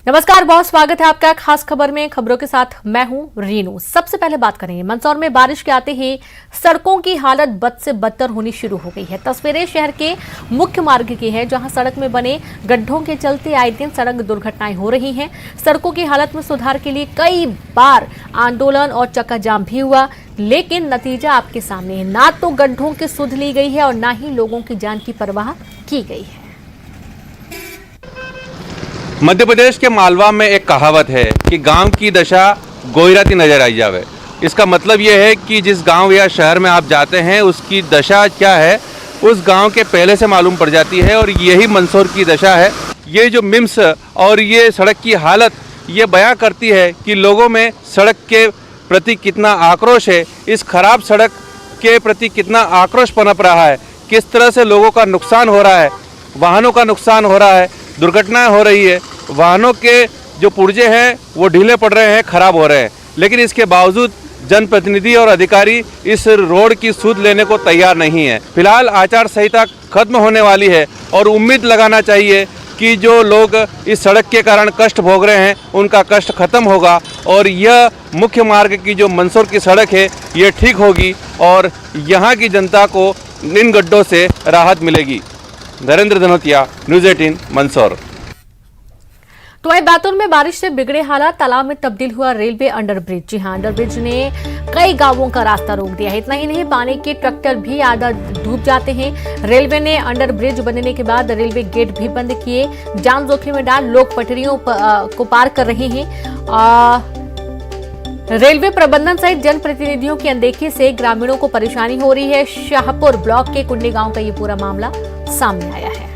नमस्कार, बहुत स्वागत है आपका खास खबर में। खबरों के साथ मैं हूं रीनू। सबसे पहले बात करेंगे मंदसौर में बारिश के आते ही सड़कों की हालत बद से बदतर होनी शुरू हो गई है। तस्वीरें शहर के मुख्य मार्ग की है, जहां सड़क में बने गड्ढों के चलते आए दिन सड़क दुर्घटनाएं हो रही हैं। सड़कों की हालत में सुधार के लिए कई बार आंदोलन और चक्का जाम भी हुआ, लेकिन नतीजा आपके सामने है। ना तो गड्ढों की सुध ली गई है और ना ही लोगों की जान की परवाह की गई है। मध्य प्रदेश के मालवा में एक कहावत है कि गांव की दशा गोइराती नजर आई जावे। इसका मतलब ये है कि जिस गांव या शहर में आप जाते हैं उसकी दशा क्या है उस गांव के पहले से मालूम पड़ जाती है, और यही मंदसौर की दशा है। ये जो मिम्स और ये सड़क की हालत ये बयां करती है कि लोगों में सड़क के प्रति कितना आक्रोश है, इस खराब सड़क के प्रति कितना आक्रोश पनप रहा है, किस तरह से लोगों का नुकसान हो रहा है, वाहनों का नुकसान हो रहा है, दुर्घटनाएं हो रही है, वाहनों के जो पुर्जे हैं वो ढीले पड़ रहे हैं, खराब हो रहे हैं। लेकिन इसके बावजूद जनप्रतिनिधि और अधिकारी इस रोड की सुध लेने को तैयार नहीं है। फिलहाल आचार संहिता खत्म होने वाली है और उम्मीद लगाना चाहिए कि जो लोग इस सड़क के कारण कष्ट भोग रहे हैं उनका कष्ट खत्म होगा और यह मुख्य मार्ग की जो मंदसौर की सड़क है ये ठीक होगी और यहाँ की जनता को इन गड्ढों से राहत मिलेगी। नरेंद्र धनोतिया, न्यूज़ 18 मंदसौर। तो वहीं बैतूल में बारिश से बिगड़े हालात, तालाब में तब्दील हुआ रेलवे अंडरब्रिज। जी हां, अंडरब्रिज ने कई गांवों का रास्ता रोक दिया है। इतना ही नहीं, पानी के ट्रैक्टर भी आधा डूब जाते हैं। रेलवे ने अंडरब्रिज बनने के बाद रेलवे गेट भी बंद किए। जान जोखिम में डाल लोग पटरियों को पार कर रहे हैं। रेलवे प्रबंधन सहित जनप्रतिनिधियों की अनदेखी से ग्रामीणों को परेशानी हो रही है। शाहपुर ब्लॉक के कुंडी गांव का ये पूरा मामला सामने आया है।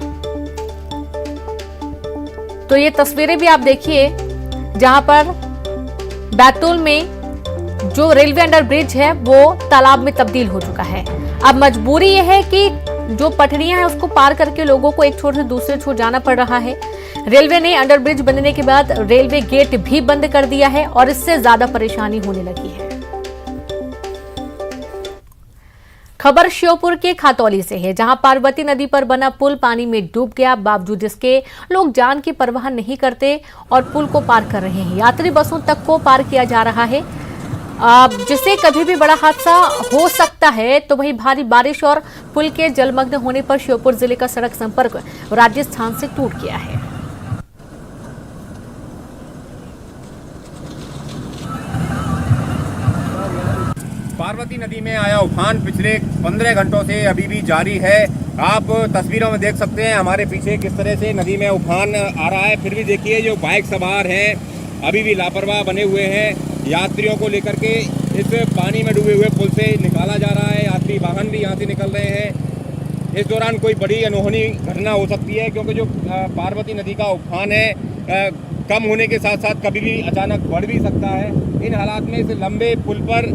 तो ये तस्वीरें भी आप देखिए, जहां पर बैतूल में जो रेलवे अंडरब्रिज है वो तालाब में तब्दील हो चुका है। अब मजबूरी यह है कि जो पटरियां हैं उसको पार करके लोगों को एक छोर से दूसरे छोर जाना पड़ रहा है। रेलवे ने अंडरब्रिज बनने के बाद रेलवे गेट भी बंद कर दिया है और इससे ज्यादा परेशानी होने लगी है। खबर श्योपुर के खातौली से है, जहां पार्वती नदी पर बना पुल पानी में डूब गया। बावजूद इसके लोग जान की परवाह नहीं करते और पुल को पार कर रहे हैं। यात्री बसों तक को पार किया जा रहा है, जिससे कभी भी बड़ा हादसा हो सकता है। तो वहीं भारी बारिश और पुल के जलमग्न होने पर श्योपुर जिले का सड़क संपर्क राजस्थान से टूट गया है। पार्वती नदी में आया उफान पिछले 15 घंटों से अभी भी जारी है। आप तस्वीरों में देख सकते हैं हमारे पीछे किस तरह से नदी में उफान आ रहा है। फिर भी देखिए जो बाइक सवार हैं अभी भी लापरवाह बने हुए हैं। यात्रियों को लेकर के इस पानी में डूबे हुए पुल से निकाला जा रहा है। यात्री वाहन भी यहाँ से निकल रहे हैं। इस दौरान कोई बड़ी अनहोनी घटना हो सकती है, क्योंकि जो पार्वती नदी का उफान है कम होने के साथ साथ कभी भी अचानक बढ़ भी सकता है। इन हालात में इस लंबे पुल पर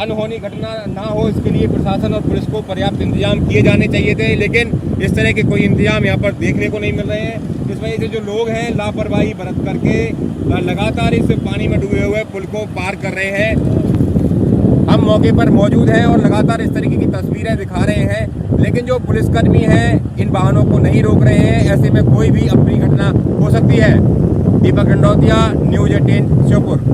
अनहोनी घटना ना हो, इसके लिए प्रशासन और पुलिस को पर्याप्त इंतजाम किए जाने चाहिए थे, लेकिन इस तरह के कोई इंतजाम यहाँ पर देखने को नहीं मिल रहे हैं। इस वजह से जो लोग हैं लापरवाही बरत करके लगातार इस पानी में डूबे हुए पुल को पार कर रहे हैं। हम मौके पर मौजूद हैं और लगातार इस तरीके की तस्वीरें दिखा रहे हैं, लेकिन जो पुलिसकर्मी हैं इन वाहनों को नहीं रोक रहे हैं। ऐसे में कोई भी अपनी घटना हो सकती है। दीपक रंडौतिया, न्यूज़ 18 श्योपुर।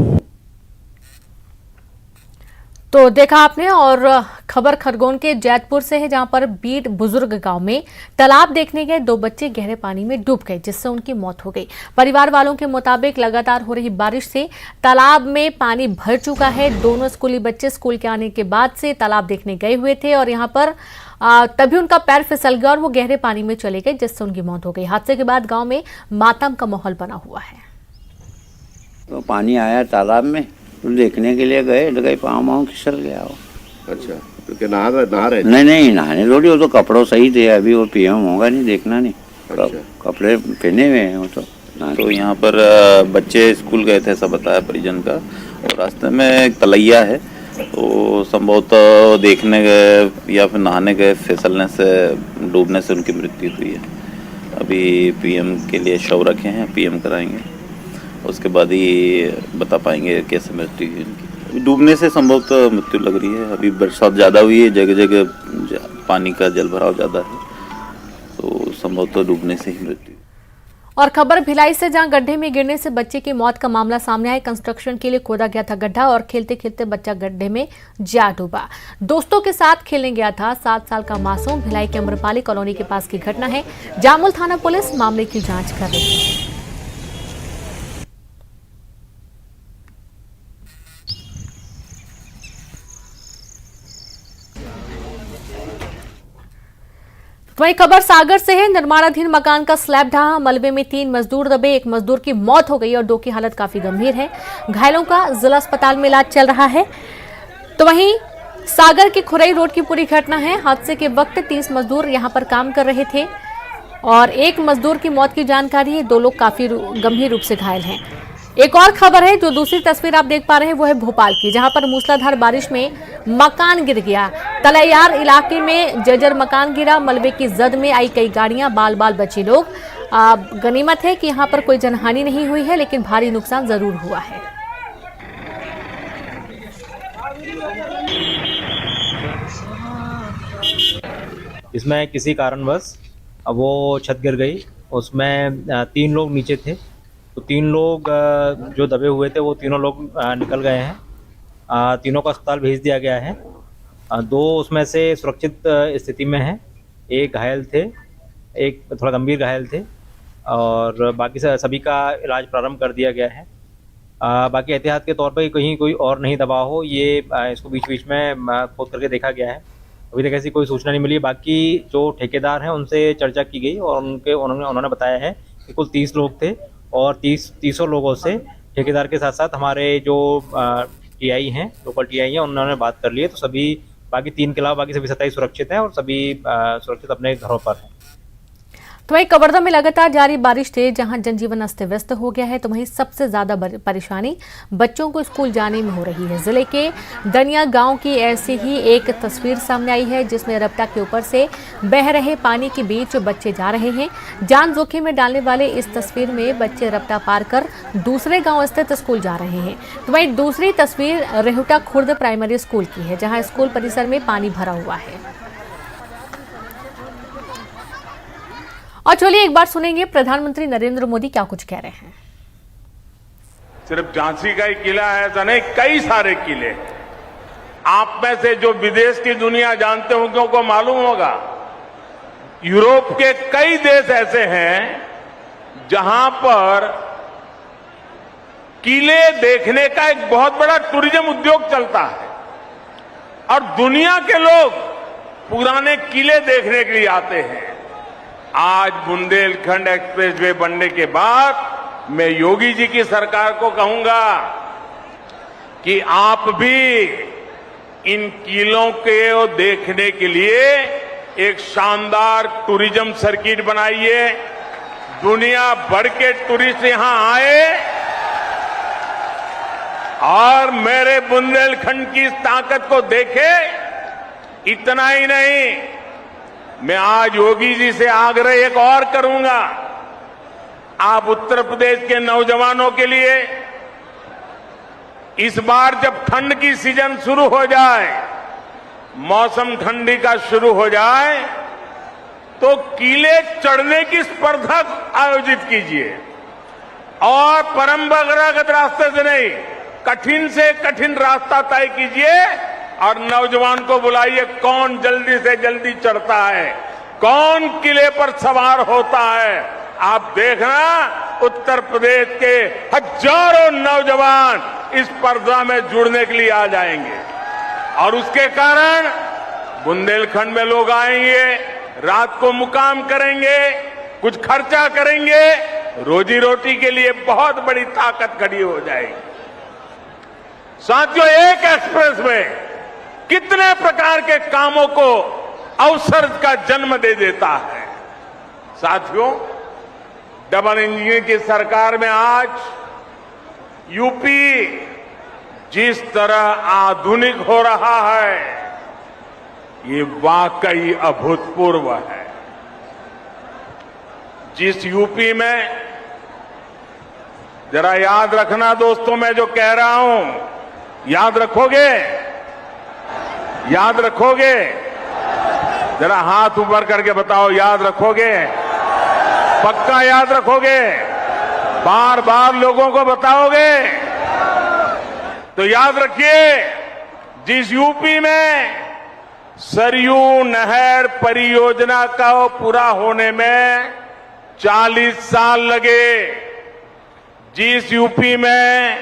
तो देखा आपने। और खबर खरगोन के जैतपुर से है, जहां पर बीट बुजुर्ग गांव में तालाब देखने गए 2 बच्चे गहरे पानी में डूब गए, जिससे उनकी मौत हो गई। परिवार वालों के मुताबिक लगातार हो रही बारिश से तालाब में पानी भर चुका है। दोनों स्कूली बच्चे स्कूल के आने के बाद से तालाब देखने गए हुए थे और यहां पर तभी उनका पैर फिसल गया और वो गहरे पानी में चले गए, जिससे उनकी मौत हो गई। हादसे के बाद गाँव में मातम का माहौल बना हुआ है। तो पानी आया तालाब में, तो देखने के लिए गए, तो गए पाँव फिसल गया वो। अच्छा, तो क्या नहा रहे? नहीं नहाने थोड़ी, वो तो कपड़ों सही थे। अभी वो पीएम होगा नहीं, देखना नहीं। अच्छा। कपड़े पहने हुए हैं वो तो यहाँ पर बच्चे स्कूल गए थे, सब बताया परिजन का, और रास्ते में एक तलैया है, तो संभवतः देखने गए या फिर नहाने गए, फिसलने से डूबने से उनकी मृत्यु हुई है। अभी पीएम के लिए शव रखे हैं, पीएम कराएंगे, उसके बाद ही बता पाएंगे कैसे मृत्यु हुई उनकी। डूबने से संभवतः मृत्यु लग रही है। अभी बरसात ज़्यादा हुई है, जगह जगह पानी का जल भराव ज़्यादा है, तो संभवतः डूबने से ही मृत्यु। और खबर भिलाई से, जहां गड्ढे में गिरने से बच्चे की मौत का मामला सामने आया। कंस्ट्रक्शन के लिए खोदा गया था गड्ढा और खेलते खेलते बच्चा गड्ढे में जा डूबा। दोस्तों के साथ खेलने गया था 7 साल का मासूम। भिलाई के अम्रपाली कॉलोनी के पास की घटना है। जामुल थाना पुलिस मामले की जांच कर रही है। वहीं खबर सागर से है। निर्माणाधीन मकान का स्लैब ढहा, मलबे में 3 मजदूर दबे। एक मजदूर की मौत हो गई और 2 की हालत काफी गंभीर है। घायलों का जिला अस्पताल में इलाज चल रहा है। तो वहीं सागर की खुरई रोड की पूरी घटना है। हादसे के वक्त 30 मजदूर यहां पर काम कर रहे थे और एक मजदूर की मौत की जानकारी है। 2 लोग काफी गंभीर रूप से घायल हैं। एक और खबर है, जो दूसरी तस्वीर आप देख पा रहे हैं वो है भोपाल की, जहां पर मूसलाधार बारिश में मकान गिर गया। तलैयार इलाके में जर्जर मकान गिरा। मलबे की जद में आई कई गाड़ियां, बाल बाल बचे लोग। गनीमत है कि यहां पर कोई जनहानि नहीं हुई है, लेकिन भारी नुकसान जरूर हुआ है। इसमें किसी कारणवश वो छत गिर गई। उसमें 3 लोग नीचे थे, तो 3 लोग जो दबे हुए थे वो तीनों लोग निकल गए हैं। तीनों को अस्पताल भेज दिया गया है। 2 उसमें से सुरक्षित स्थिति में हैं, एक घायल थे, एक थोड़ा गंभीर घायल थे और बाकी सभी का इलाज प्रारंभ कर दिया गया है। बाकी एहतियात के तौर पर कहीं कोई और नहीं दबा हो, ये इसको बीच बीच में खोद करके देखा गया है। अभी तक ऐसी कोई सूचना नहीं मिली। बाकी जो ठेकेदार हैं उनसे चर्चा की गई और उन्होंने बताया है कि कुल 30 लोग थे और 30 लोगों से ठेकेदार के साथ साथ हमारे जो टीआई हैं, लोकल टीआई हैं, उन्होंने बात कर ली है। तो सभी बाकी 3 के अलावा बाकी सभी 27 सुरक्षित हैं और सभी सुरक्षित अपने घरों पर हैं। तो वहीं कवर्धा में लगातार जारी बारिश से जहां जनजीवन अस्त व्यस्त हो गया है, तो वहीं सबसे ज्यादा परेशानी बच्चों को स्कूल जाने में हो रही है। जिले के दनिया गांव की ऐसी ही एक तस्वीर सामने आई है, जिसमें रपटा के ऊपर से बह रहे पानी के बीच बच्चे जा रहे हैं। जान जोखिम में डालने वाले इस तस्वीर में बच्चे रपटा पार कर दूसरे गाँव स्थित स्कूल जा रहे हैं। तो वहीं दूसरी तस्वीर रेहुटा खुर्द प्राइमरी स्कूल की है, जहाँ स्कूल परिसर में पानी भरा हुआ है। और चलिए एक बार सुनेंगे प्रधानमंत्री नरेंद्र मोदी क्या कुछ कह रहे हैं। सिर्फ झांसी का ही किला है ऐसा नहीं, कई सारे किले। आप में से जो विदेश की दुनिया जानते होंगे उनको मालूम होगा, यूरोप के कई देश ऐसे हैं जहां पर किले देखने का एक बहुत बड़ा टूरिज्म उद्योग चलता है और दुनिया के लोग पुराने किले देखने के लिए आते हैं। आज बुंदेलखंड एक्सप्रेसवे बनने के बाद मैं योगी जी की सरकार को कहूंगा कि आप भी इन किलों को देखने के लिए एक शानदार टूरिज्म सर्किट बनाइए। दुनिया भर के टूरिस्ट यहां आए और मेरे बुंदेलखंड की इस ताकत को देखे। इतना ही नहीं, मैं आज योगी जी से आग्रह एक और करूंगा। आप उत्तर प्रदेश के नौजवानों के लिए इस बार जब ठंड की सीजन शुरू हो जाए, मौसम ठंडी का शुरू हो जाए, तो किले चढ़ने की स्पर्धा आयोजित कीजिए और परंपरागत रास्ते से नहीं, कठिन से कठिन रास्ता तय कीजिए और नौजवान को बुलाइए, कौन जल्दी से जल्दी चढ़ता है, कौन किले पर सवार होता है। आप देखना उत्तर प्रदेश के हजारों नौजवान इस स्पर्धा में जुड़ने के लिए आ जाएंगे और उसके कारण बुंदेलखंड में लोग आएंगे, रात को मुकाम करेंगे, कुछ खर्चा करेंगे, रोजी रोटी के लिए बहुत बड़ी ताकत खड़ी हो जाएगी। साथियों, एक एक्सप्रेस में कितने प्रकार के कामों को अवसर का जन्म दे देता है। साथियों, डबल इंजन की सरकार में आज यूपी जिस तरह आधुनिक हो रहा है, ये वाकई अभूतपूर्व है। जिस यूपी में, जरा याद रखना दोस्तों, मैं जो कह रहा हूं याद रखोगे, याद रखोगे? जरा हाथ ऊपर करके बताओ, याद रखोगे? पक्का याद रखोगे, बार बार लोगों को बताओगे। तो याद रखिए, जिस यूपी में सरयू नहर परियोजना का पूरा होने में 40 साल लगे, जिस यूपी में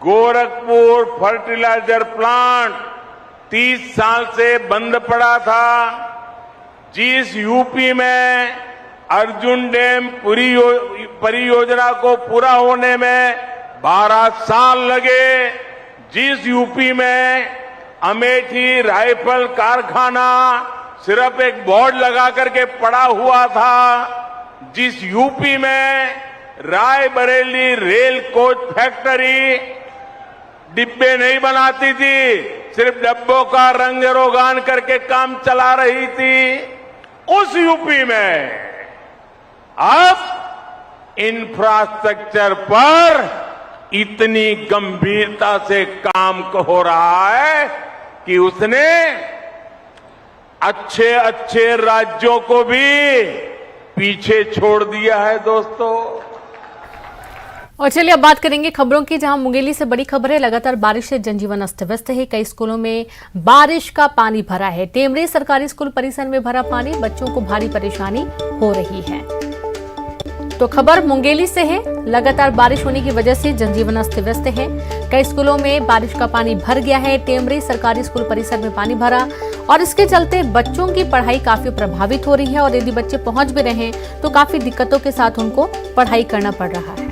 गोरखपुर फर्टिलाइजर प्लांट 30 साल से बंद पड़ा था, जिस यूपी में अर्जुन डैम परियोजना को पूरा होने में 12 साल लगे, जिस यूपी में अमेठी राइफल कारखाना सिर्फ एक बोर्ड लगा करके पड़ा हुआ था, जिस यूपी में रायबरेली रेल कोच फैक्ट्री डिब्बे नहीं बनाती थी, सिर्फ डब्बों का रंग रोगान करके काम चला रही थी, उस यूपी में अब इंफ्रास्ट्रक्चर पर इतनी गंभीरता से काम हो रहा है कि उसने अच्छे अच्छे राज्यों को भी पीछे छोड़ दिया है दोस्तों। और चलिए अब बात करेंगे खबरों की, जहां मुंगेली से बड़ी खबर है। लगातार बारिश से जनजीवन अस्त व्यस्त है। कई स्कूलों में बारिश का पानी भरा है। टेमरी सरकारी स्कूल परिसर में भरा पानी, बच्चों को भारी परेशानी हो रही है। तो खबर मुंगेली से है। लगातार बारिश होने की वजह से जनजीवन अस्त व्यस्त है। कई स्कूलों में बारिश का पानी भर गया है। टेमरी सरकारी स्कूल परिसर में पानी भरा और इसके चलते बच्चों की पढ़ाई काफी प्रभावित हो रही है। और यदि बच्चे पहुंच भी रहे हैं तो काफी दिक्कतों के साथ उनको पढ़ाई करना पड़ रहा है।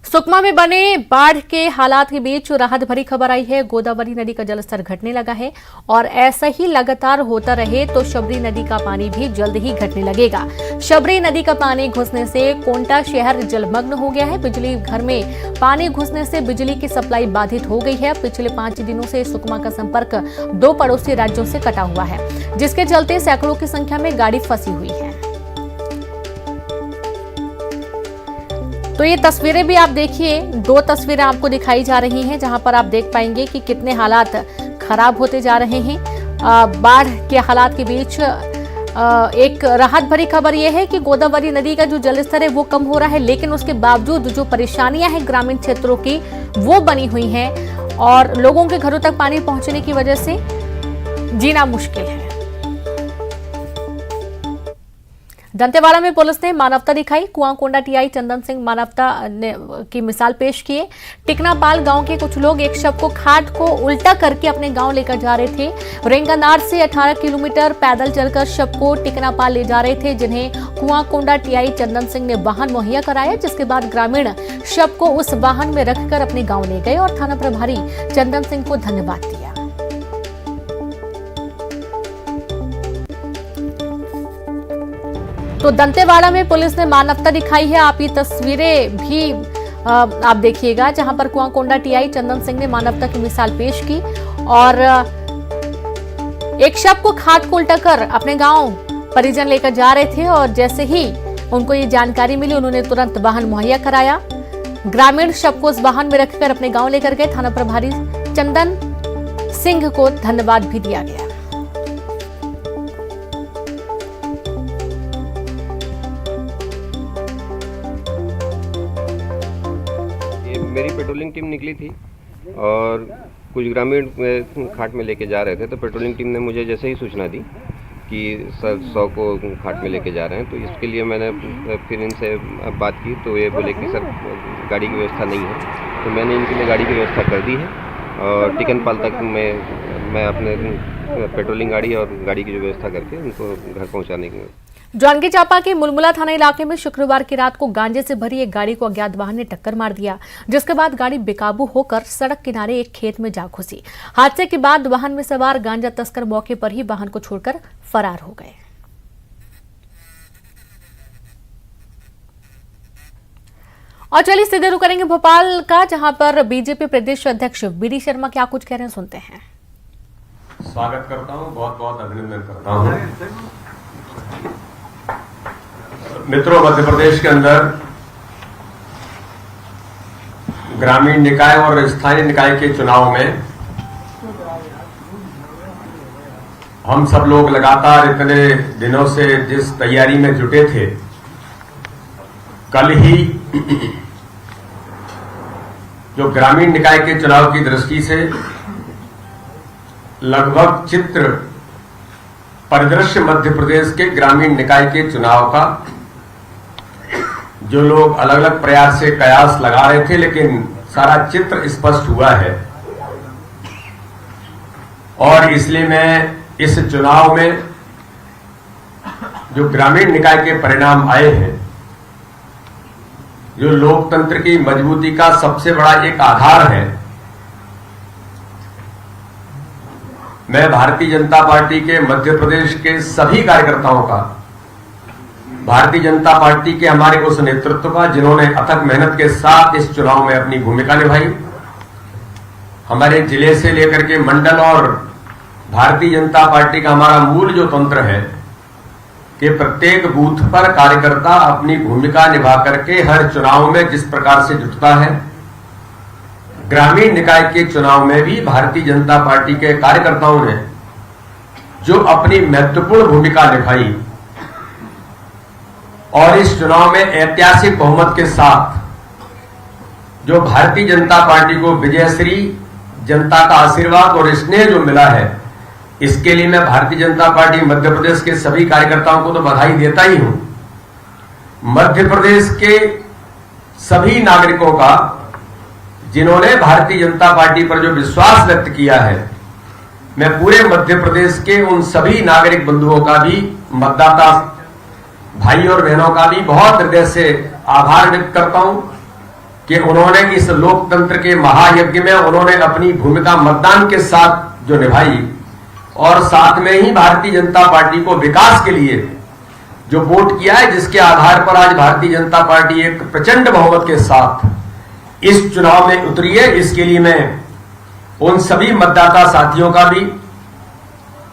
सुकमा में बने बाढ़ के हालात के बीच राहत भरी खबर आई है। गोदावरी नदी का जलस्तर घटने लगा है और ऐसा ही लगातार होता रहे तो शबरी नदी का पानी भी जल्द ही घटने लगेगा। शबरी नदी का पानी घुसने से कोंटा शहर जलमग्न हो गया है। बिजली घर में पानी घुसने से बिजली की सप्लाई बाधित हो गई है। पिछले 5 दिनों से सुकमा का संपर्क 2 पड़ोसी राज्यों से कटा हुआ है, जिसके चलते सैकड़ों की संख्या में गाड़ी फंसी हुई है। तो ये तस्वीरें भी आप देखिए, 2 तस्वीरें आपको दिखाई जा रही हैं, जहां पर आप देख पाएंगे कि कितने हालात खराब होते जा रहे हैं। बाढ़ के हालात के बीच एक राहत भरी खबर यह है कि गोदावरी नदी का जो जलस्तर है वो कम हो रहा है, लेकिन उसके बावजूद जो परेशानियां हैं ग्रामीण क्षेत्रों की वो बनी हुई हैं और लोगों के घरों तक पानी पहुंचने की वजह से जीना मुश्किल है। दंतेवाड़ा में पुलिस ने मानवता दिखाई। कुआंकोंडा टीआई चंदन सिंह मानवता की मिसाल पेश किए। टिकनापाल गांव के कुछ लोग एक शव को खाट को उल्टा करके अपने गांव लेकर जा रहे थे। रेंगानार से 18 किलोमीटर पैदल चलकर शव को टिकनापाल ले जा रहे थे, जिन्हें कुआंकोंडा टीआई चंदन सिंह ने वाहन मुहैया कराया, जिसके बाद ग्रामीण शव को उस वाहन में रखकर अपने गाँव ले गए और थाना प्रभारी चंदन सिंह को धन्यवाद दिया। तो दंतेवाड़ा में पुलिस ने मानवता दिखाई है। आप ये तस्वीरें भी आप देखिएगा, जहां पर कुआंकोंडा टीआई चंदन सिंह ने मानवता की मिसाल पेश की और एक शव को खाट को उल्टा कर अपने गांव परिजन लेकर जा रहे थे और जैसे ही उनको ये जानकारी मिली उन्होंने तुरंत वाहन मुहैया कराया। ग्रामीण शव को उस वाहन में रखकर अपने गांव लेकर गए। थाना प्रभारी चंदन सिंह को धन्यवाद भी दिया गया। मेरी पेट्रोलिंग टीम निकली थी और कुछ ग्रामीण खाट में लेके जा रहे थे, तो पेट्रोलिंग टीम ने मुझे जैसे ही सूचना दी कि सर 100 को खाट में लेके जा रहे हैं, तो इसके लिए मैंने फिर इनसे बात की तो ये बोले कि सर गाड़ी की व्यवस्था नहीं है, तो मैंने इनके लिए गाड़ी की व्यवस्था कर दी है और टिकनपाल तक मैं अपने पेट्रोलिंग गाड़ी और गाड़ी की जो व्यवस्था करके उनको घर पहुँचाने की। जांजगीर चांपा के मुलमुला थाना इलाके में शुक्रवार की रात को गांजे से भरी एक गाड़ी को अज्ञात वाहन ने टक्कर मार दिया, जिसके बाद गाड़ी बेकाबू होकर सड़क किनारे एक खेत में जा घुसी। हादसे के बाद वाहन में सवार गांजा तस्कर मौके पर ही वाहन को छोड़कर फरार हो गए। और चलिए सीधे रुक करेंगे भोपाल का, जहां पर बीजेपी प्रदेश अध्यक्ष बीडी शर्मा क्या कुछ कह रहे हैं, सुनते हैं। स्वागत करता हूं, बहुत बहुत अभिनंदन करता हूं। मित्रों, मध्य प्रदेश के अंदर ग्रामीण निकाय और स्थानीय निकाय के चुनाव में हम सब लोग लगातार इतने दिनों से जिस तैयारी में जुटे थे, कल ही जो ग्रामीण निकाय के चुनाव की दृष्टि से लगभग चित्र परिदृश्य मध्य प्रदेश के ग्रामीण निकाय के चुनाव का जो लोग अलग अलग प्रयास से कयास लगा रहे थे, लेकिन सारा चित्र स्पष्ट हुआ है। और इसलिए मैं इस चुनाव में जो ग्रामीण निकाय के परिणाम आए हैं, जो लोकतंत्र की मजबूती का सबसे बड़ा एक आधार है, मैं भारतीय जनता पार्टी के मध्य प्रदेश के सभी कार्यकर्ताओं का, भारतीय जनता पार्टी के हमारे उस नेतृत्व का जिन्होंने अथक मेहनत के साथ इस चुनाव में अपनी भूमिका निभाई, हमारे जिले से लेकर के मंडल और भारतीय जनता पार्टी का हमारा मूल जो तंत्र है कि प्रत्येक बूथ पर कार्यकर्ता अपनी भूमिका निभा करके हर चुनाव में जिस प्रकार से जुटता है, ग्रामीण निकाय के चुनाव में भी भारतीय जनता पार्टी के कार्यकर्ताओं ने जो अपनी महत्वपूर्ण भूमिका निभाई और इस चुनाव में ऐतिहासिक बहुमत के साथ जो भारतीय जनता पार्टी को विजयश्री, जनता का आशीर्वाद और स्नेह जो मिला है, इसके लिए मैं भारतीय जनता पार्टी मध्य प्रदेश के सभी कार्यकर्ताओं को तो बधाई देता ही हूं। मध्य प्रदेश के सभी नागरिकों का जिन्होंने भारतीय जनता पार्टी पर जो विश्वास व्यक्त किया है, मैं पूरे मध्य प्रदेश के उन सभी नागरिक बंधुओं का भी, मतदाता भाई और बहनों का भी बहुत हृदय से आभार व्यक्त करता हूं कि उन्होंने इस लोकतंत्र के महायज्ञ में उन्होंने अपनी भूमिका मतदान के साथ जो निभाई और साथ में ही भारतीय जनता पार्टी को विकास के लिए जो वोट किया है, जिसके आधार पर आज भारतीय जनता पार्टी एक प्रचंड बहुमत के साथ इस चुनाव में उतरी है। इसके लिए मैं उन सभी मतदाता साथियों का भी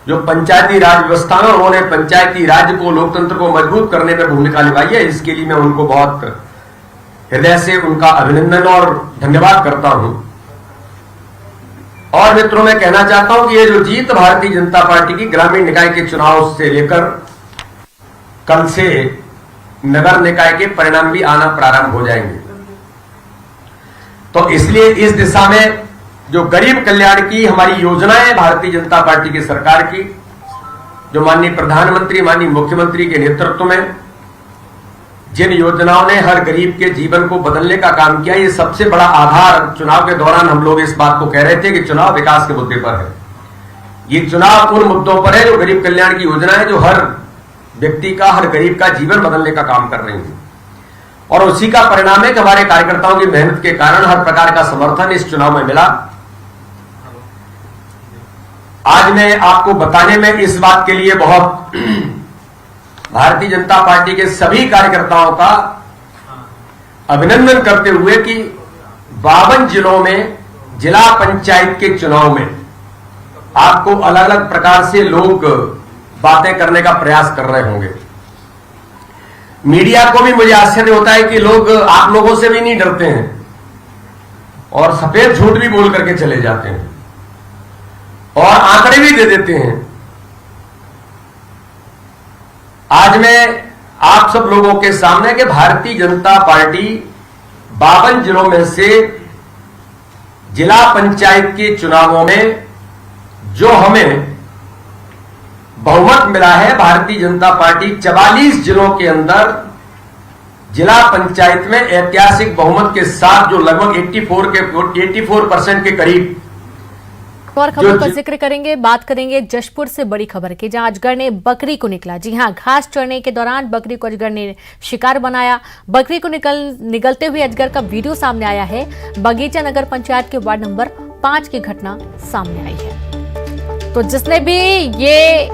जो पंचायती राज व्यवस्था में उन्होंने पंचायती राज को, लोकतंत्र को मजबूत करने में भूमिका निभाई है, इसके लिए मैं उनको बहुत हृदय से उनका अभिनंदन और धन्यवाद करता हूं। और मित्रों, मैं कहना चाहता हूं कि ये जो जीत भारतीय जनता पार्टी की ग्रामीण निकाय के चुनाव से लेकर कल से नगर निकाय के परिणाम भी आना प्रारंभ हो जाएंगे, तो इसलिए इस दिशा में जो गरीब कल्याण की हमारी योजनाएं भारतीय जनता पार्टी की सरकार की, जो माननीय प्रधानमंत्री, माननीय मुख्यमंत्री के नेतृत्व में जिन योजनाओं ने हर गरीब के जीवन को बदलने का काम किया, ये सबसे बड़ा आधार। चुनाव के दौरान हम लोग इस बात को कह रहे थे कि चुनाव विकास के मुद्दे पर है, ये चुनाव उन मुद्दों पर है जो गरीब कल्याण की योजना है, जो हर व्यक्ति का, हर गरीब का जीवन बदलने का काम कर रही है। और उसी का परिणाम है कि हमारे कार्यकर्ताओं की मेहनत के कारण हर प्रकार का समर्थन इस चुनाव में मिला। आज मैं आपको बताने में इस बात के लिए बहुत भारतीय जनता पार्टी के सभी कार्यकर्ताओं का अभिनंदन करते हुए कि 52 जिलों में जिला पंचायत के चुनाव में आपको अलग अलग प्रकार से लोग बातें करने का प्रयास कर रहे होंगे। मीडिया को भी मुझे आश्चर्य होता है कि लोग आप लोगों से भी नहीं डरते हैं और सफेद झूठ भी बोल करके चले जाते हैं और आंकड़े भी दे देते हैं। आज मैं आप सब लोगों के सामने कि भारतीय जनता पार्टी 52 जिलों में से जिला पंचायत के चुनावों में जो हमें बहुमत मिला है, भारतीय जनता पार्टी 44 जिलों के अंदर जिला पंचायत में ऐतिहासिक बहुमत के साथ जो लगभग 84% के करीब। और खबर का जिक्र करेंगे, बात करेंगे जशपुर से बड़ी खबर की, जहां अजगर ने बकरी को निकला। जी हां, घास चरने के दौरान बकरी को अजगर ने शिकार बनाया। बकरी को निगलते हुए अजगर का वीडियो सामने आया है। बगीचा नगर पंचायत के वार्ड नंबर 5 की घटना सामने आई है। तो जिसने भी ये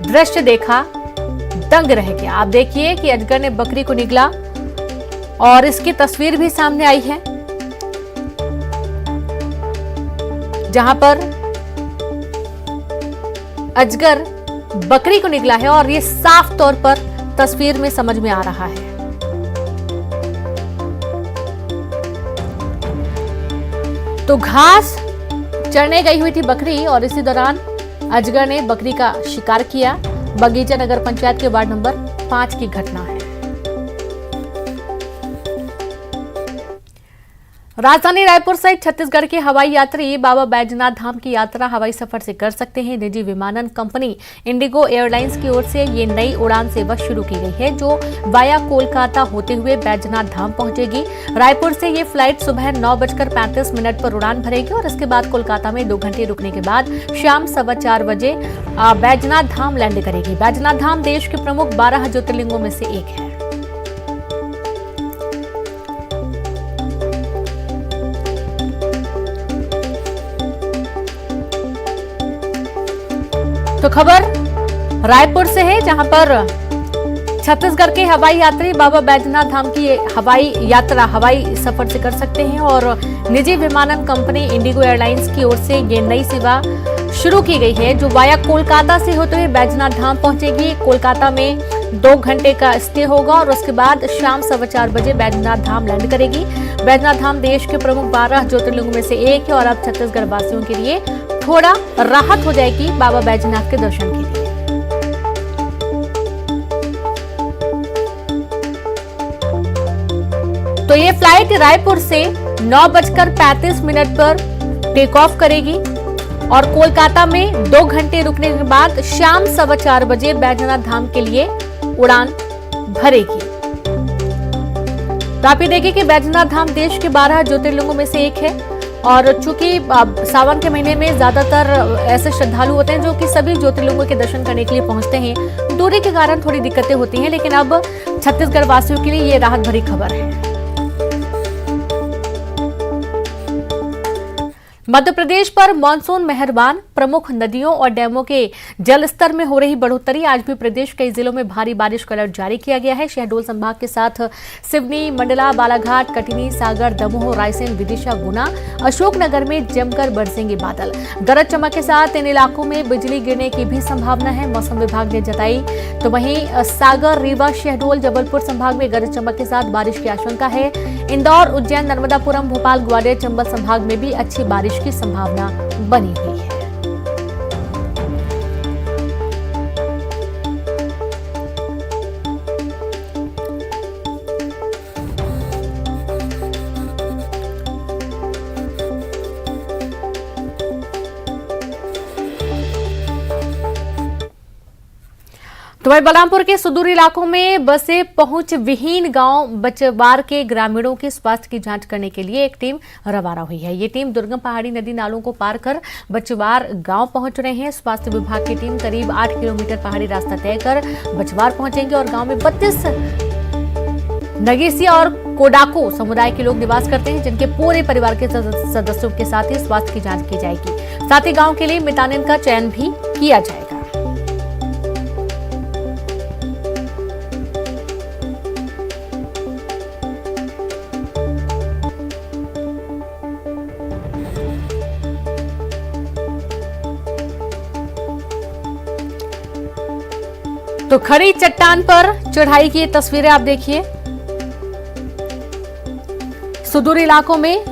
दृश्य देखा दंग रह गया। आप देखिए कि अजगर ने बकरी को निगला और इसकी तस्वीर भी सामने आई है, जहां पर अजगर बकरी को निकला है और ये साफ तौर पर तस्वीर में समझ में आ रहा है। तो घास चरने गई हुई थी बकरी और इसी दौरान अजगर ने बकरी का शिकार किया। बगीचा नगर पंचायत के वार्ड नंबर 5 की घटना है। राजधानी रायपुर सहित छत्तीसगढ़ के हवाई यात्री बाबा बैजनाथ धाम की यात्रा हवाई सफर से कर सकते हैं। निजी विमानन कंपनी इंडिगो एयरलाइंस की ओर से ये नई उड़ान सेवा शुरू की गई है, जो वाया कोलकाता होते हुए बैजनाथ धाम पहुंचेगी। रायपुर से ये फ्लाइट सुबह 9:35 पर उड़ान भरेगी और इसके बाद कोलकाता में 2 घंटे रुकने के बाद शाम 4:15 बजे बैजनाथ धाम लैंड करेगी। बैजनाथ धाम देश के प्रमुख 12 ज्योतिर्लिंगों में से एक है। तो खबर रायपुर से है, जहां पर छत्तीसगढ़ के हवाई यात्री बाबा बैजनाथ धाम की हवाई यात्रा हवाई सफर से कर सकते हैं और निजी विमानन कंपनी इंडिगो एयरलाइंस की ओर से ये नई सेवा शुरू की गई है, जो वाया कोलकाता से होते हुए बैजनाथ धाम पहुंचेगी। कोलकाता में 2 घंटे का स्टे होगा और उसके बाद शाम 4:15 बजे बैजनाथ धाम लैंड करेगी। बैजनाथ धाम देश के प्रमुख 12 ज्योतिर्लिंगों में से एक है और अब छत्तीसगढ़ वासियों के लिए थोड़ा राहत हो जाएगी बाबा बैजनाथ के दर्शन के लिए। तो ये फ्लाइट रायपुर से 9:35 पर टेक ऑफ करेगी और कोलकाता में 2 घंटे रुकने के बाद शाम 4:15 बजे बैजनाथ धाम के लिए उड़ान भरेगी। तो आप ये देखिए कि बैजनाथ धाम देश के 12 ज्योतिर्लिंगों में से एक है और चूंकि सावन के महीने में ज्यादातर ऐसे श्रद्धालु होते हैं जो कि सभी ज्योतिर्लिंगों के दर्शन करने के लिए पहुंचते हैं। दूरी के कारण थोड़ी दिक्कतें होती हैं, लेकिन अब छत्तीसगढ़ वासियों के लिए ये राहत भरी खबर है। मध्य प्रदेश पर मानसून मेहरबान। प्रमुख नदियों और डैमों के जलस्तर में हो रही बढ़ोतरी। आज भी प्रदेश कई जिलों में भारी बारिश का अलर्ट जारी किया गया है। शहडोल संभाग के साथ सिवनी, मंडला, बालाघाट, कटनी, सागर, दमोह, रायसेन, विदिशा, गुना, अशोकनगर में जमकर बरसेंगे बादल। गरज चमक के साथ इन इलाकों में बिजली गिरने की भी संभावना है, मौसम विभाग ने जताई। तो वहीं सागर, रीवा, शहडोल, जबलपुर संभाग में गरज चमक के साथ बारिश की आशंका है। इंदौर, उज्जैन, नर्मदापुरम, भोपाल, ग्वालियर, चंबल संभाग में भी अच्छी बारिश की संभावना बनी हुई है। तो वही बलरामपुर के सुदूर इलाकों में बसे पहुंच विहीन गांव बचवार के ग्रामीणों के स्वास्थ्य की जांच करने के लिए एक टीम रवाना हुई है। ये टीम दुर्गम पहाड़ी नदी नालों को पार कर बचवार गांव पहुंच रहे हैं। स्वास्थ्य विभाग की टीम करीब 8 किलोमीटर पहाड़ी रास्ता तय कर बचवार पहुंचेंगे और गांव में 32 नगेसिया और कोडाको समुदाय के लोग निवास करते हैं, जिनके पूरे परिवार के सदस्यों के साथ ही स्वास्थ्य की जांच की जाएगी। साथ ही गाँव के लिए मितानिन का चयन भी किया जाएगा। तो खड़ी चट्टान पर चढ़ाई की तस्वीरें आप देखिए। सुदूर इलाकों में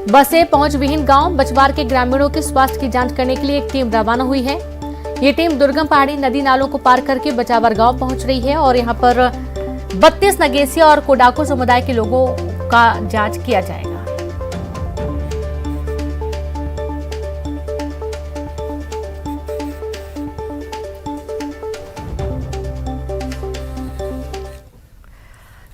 बसे पहुंच विहीन गांव बचवार के ग्रामीणों के स्वास्थ्य की जांच करने के लिए एक टीम रवाना हुई है। ये टीम दुर्गम पहाड़ी नदी नालों को पार करके बचावर गांव पहुंच रही है और यहां पर 32 नगेसिया और कोडाको समुदाय के लोगों का जांच किया जाएगा।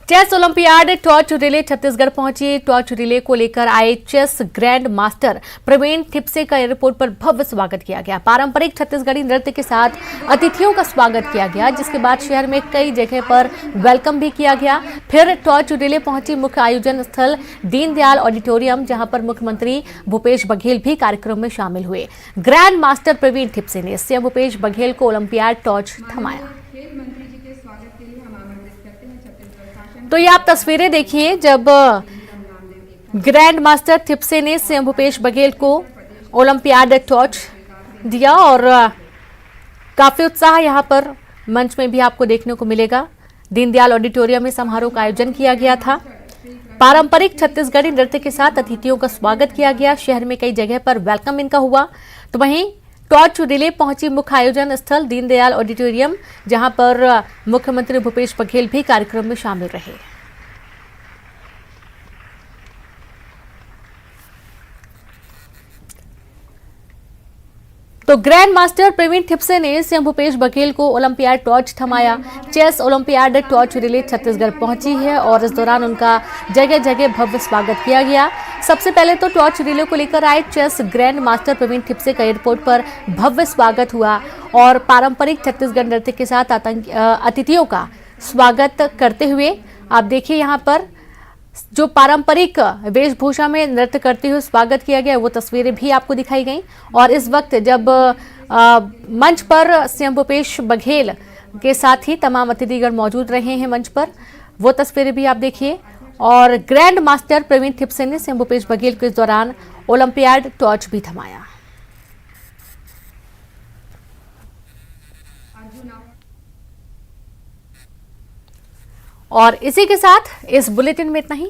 Chess olympiad torch relay Chhattisgarh पहुंची। टॉर्च रिले को लेकर आए chess grandmaster Praveen Thipsay का एयरपोर्ट पर भव्य स्वागत किया गया। पारंपरिक छत्तीसगढ़ी नृत्य के साथ अतिथियों का स्वागत किया गया, जिसके बाद शहर में कई जगह पर वेलकम भी किया गया। फिर टॉर्च रिले पहुंची मुख्य आयोजन स्थल दीनदयाल ऑडिटोरियम, जहां पर मुख्यमंत्री भूपेश बघेल भी कार्यक्रम में शामिल हुए। ग्रैंड मास्टर प्रवीण थिप्से ने सीएम भूपेश बघेल को ओलंपियाड टॉर्च थमाया। तो ये आप तस्वीरें देखिए जब ग्रैंड मास्टर थिप्से ने सीएम भूपेश बघेल को ओलंपियाड टॉर्च दिया और काफी उत्साह यहां पर मंच में भी आपको देखने को मिलेगा। दीनदयाल ऑडिटोरियम में समारोह का आयोजन किया गया था। पारंपरिक छत्तीसगढ़ी नृत्य के साथ अतिथियों का स्वागत किया गया। शहर में कई जगह पर वेलकम इनका हुआ। तो वहीं टॉर्च रिले पहुंची मुख्य आयोजन स्थल दीनदयाल ऑडिटोरियम, जहां पर मुख्यमंत्री भूपेश बघेल भी कार्यक्रम में शामिल रहे। तो ग्रैंड मास्टर प्रवीण थिप्से ने सीएम भूपेश बघेल को ओलंपियाड टॉर्च थमाया। Chess olympiad torch relay Chhattisgarh पहुंची है और इस दौरान उनका जगह जगह भव्य स्वागत किया गया। सबसे पहले तो टॉर्च रिले को लेकर आए chess grandmaster Praveen Thipsay का एयरपोर्ट पर भव्य स्वागत हुआ और पारंपरिक छत्तीसगढ़ नृत्य के साथ अतिथियों का स्वागत करते हुए आप देखिए यहाँ पर जो पारंपरिक वेशभूषा में नृत्य करते हुए स्वागत किया गया, वो तस्वीरें भी आपको दिखाई गई। और इस वक्त जब मंच पर सीएम भूपेश बघेल के साथ ही तमाम अतिथिगण मौजूद रहे हैं मंच पर, वो तस्वीरें भी आप देखिए। और ग्रैंड मास्टर प्रवीण थिप्से ने सीएम भूपेश बघेल को इस दौरान ओलंपियाड टॉर्च भी थमाया। और इसी के साथ इस बुलेटिन में इतना ही।